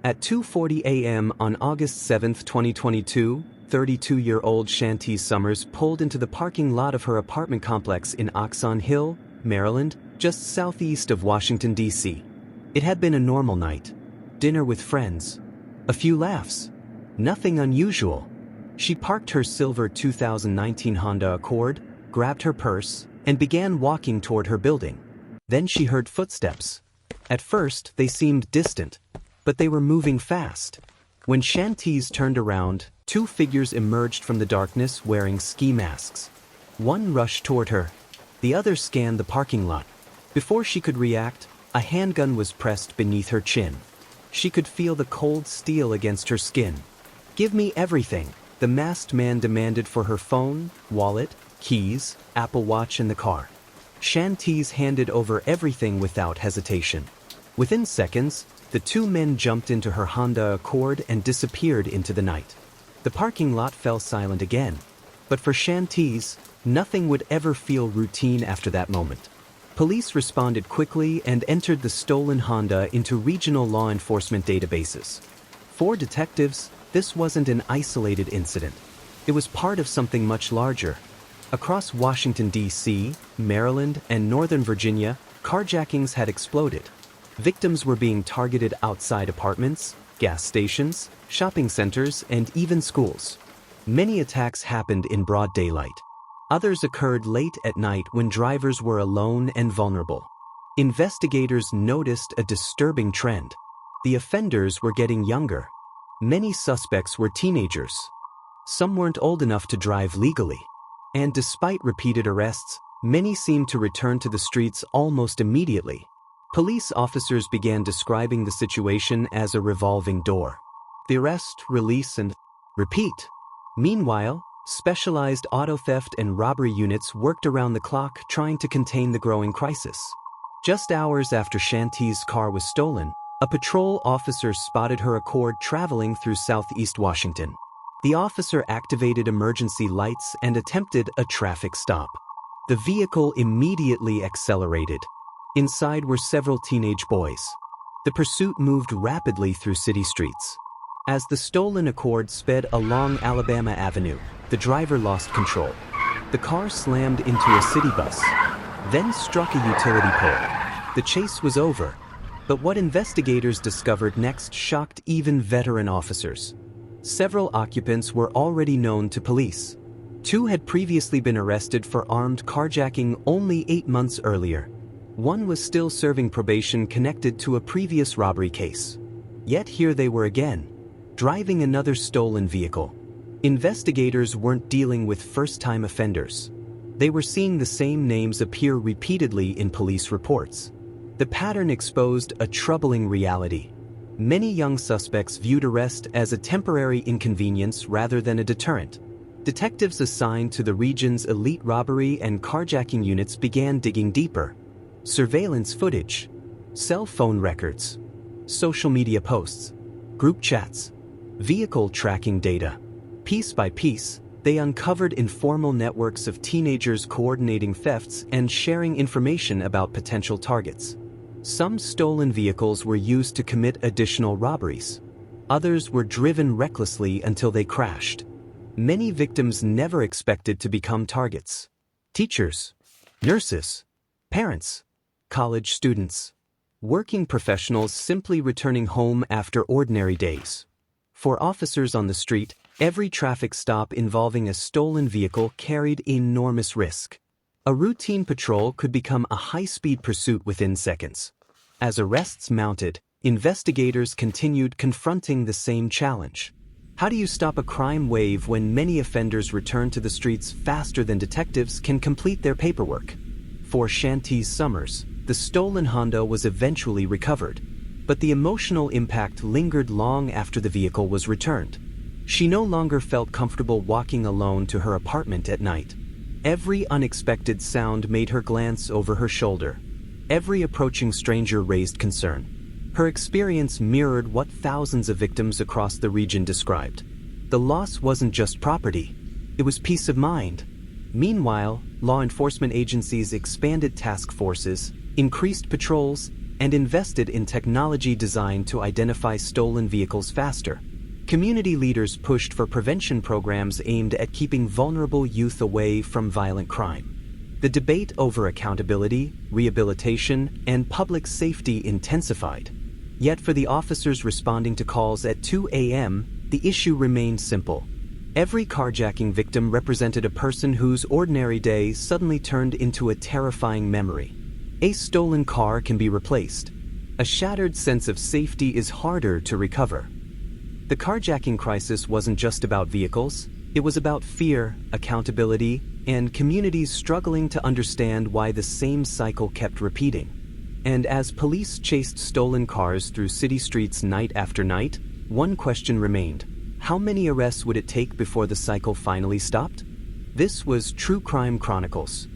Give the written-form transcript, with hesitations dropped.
At 2:40 a.m. on August 7, 2022, 32-year-old Shantice Summers pulled into the parking lot of her apartment complex in Oxon Hill, Maryland, just southeast of Washington, D.C. It had been a normal night. Dinner with friends. A few laughs. Nothing unusual. She parked her silver 2019 Honda Accord, grabbed her purse, and began walking toward her building. Then she heard footsteps. At first, they seemed distant, but they were moving fast. When Shantice turned around, two figures emerged from the darkness wearing ski masks. One rushed toward her. The other scanned the parking lot. Before she could react, a handgun was pressed beneath her chin. She could feel the cold steel against her skin. "Give me everything," the masked man demanded for her phone, wallet, keys, Apple Watch, and the car. Shantice handed over everything without hesitation. Within seconds, the two men jumped into her Honda Accord and disappeared into the night. The parking lot fell silent again. But for Shantice, nothing would ever feel routine after that moment. Police responded quickly and entered the stolen Honda into regional law enforcement databases. For detectives, this wasn't an isolated incident. It was part of something much larger. Across Washington, D.C., Maryland, and Northern Virginia, carjackings had exploded. Victims were being targeted outside apartments, gas stations, shopping centers, and even schools. Many attacks happened in broad daylight. Others occurred late at night when drivers were alone and vulnerable. Investigators noticed a disturbing trend. The offenders were getting younger. Many suspects were teenagers. Some weren't old enough to drive legally. And despite repeated arrests, many seemed to return to the streets almost immediately. Police officers began describing the situation as a revolving door. The arrest, release, and repeat. Meanwhile, specialized auto theft and robbery units worked around the clock trying to contain the growing crisis. Just hours after Shantice's car was stolen, a patrol officer spotted her Accord traveling through southeast Washington. The officer activated emergency lights and attempted a traffic stop. The vehicle immediately accelerated. Inside were several teenage boys. The pursuit moved rapidly through city streets. As the stolen Accord sped along Alabama Avenue, the driver lost control. The car slammed into a city bus, then struck a utility pole. The chase was over, but what investigators discovered next shocked even veteran officers. Several occupants were already known to police. Two had previously been arrested for armed carjacking only 8 months earlier. One was still serving probation connected to a previous robbery case. Yet here they were again, driving another stolen vehicle. Investigators weren't dealing with first-time offenders. They were seeing the same names appear repeatedly in police reports. The pattern exposed a troubling reality. Many young suspects viewed arrest as a temporary inconvenience rather than a deterrent. Detectives assigned to the region's elite robbery and carjacking units began digging deeper. Surveillance footage, cell phone records, social media posts, group chats, vehicle tracking data. Piece by piece, they uncovered informal networks of teenagers coordinating thefts and sharing information about potential targets. Some stolen vehicles were used to commit additional robberies. Others were driven recklessly until they crashed. Many victims never expected to become targets. Teachers, nurses, parents, college students, working professionals simply returning home after ordinary days. For officers on the street, every traffic stop involving a stolen vehicle carried enormous risk. A routine patrol could become a high-speed pursuit within seconds. As arrests mounted, investigators continued confronting the same challenge. How do you stop a crime wave when many offenders return to the streets faster than detectives can complete their paperwork? For Shantice Summers, the stolen Honda was eventually recovered, but the emotional impact lingered long after the vehicle was returned. She no longer felt comfortable walking alone to her apartment at night. Every unexpected sound made her glance over her shoulder. Every approaching stranger raised concern. Her experience mirrored what thousands of victims across the region described. The loss wasn't just property, it was peace of mind. Meanwhile, law enforcement agencies expanded task forces, increased patrols, and invested in technology designed to identify stolen vehicles faster. Community leaders pushed for prevention programs aimed at keeping vulnerable youth away from violent crime. The debate over accountability, rehabilitation, and public safety intensified. Yet for the officers responding to calls at 2 a.m., the issue remained simple. Every carjacking victim represented a person whose ordinary day suddenly turned into a terrifying memory. A stolen car can be replaced. A shattered sense of safety is harder to recover. The carjacking crisis wasn't just about vehicles. It was about fear, accountability, and communities struggling to understand why the same cycle kept repeating. And as police chased stolen cars through city streets night after night, one question remained: how many arrests would it take before the cycle finally stopped? This was True Crime Chronicles.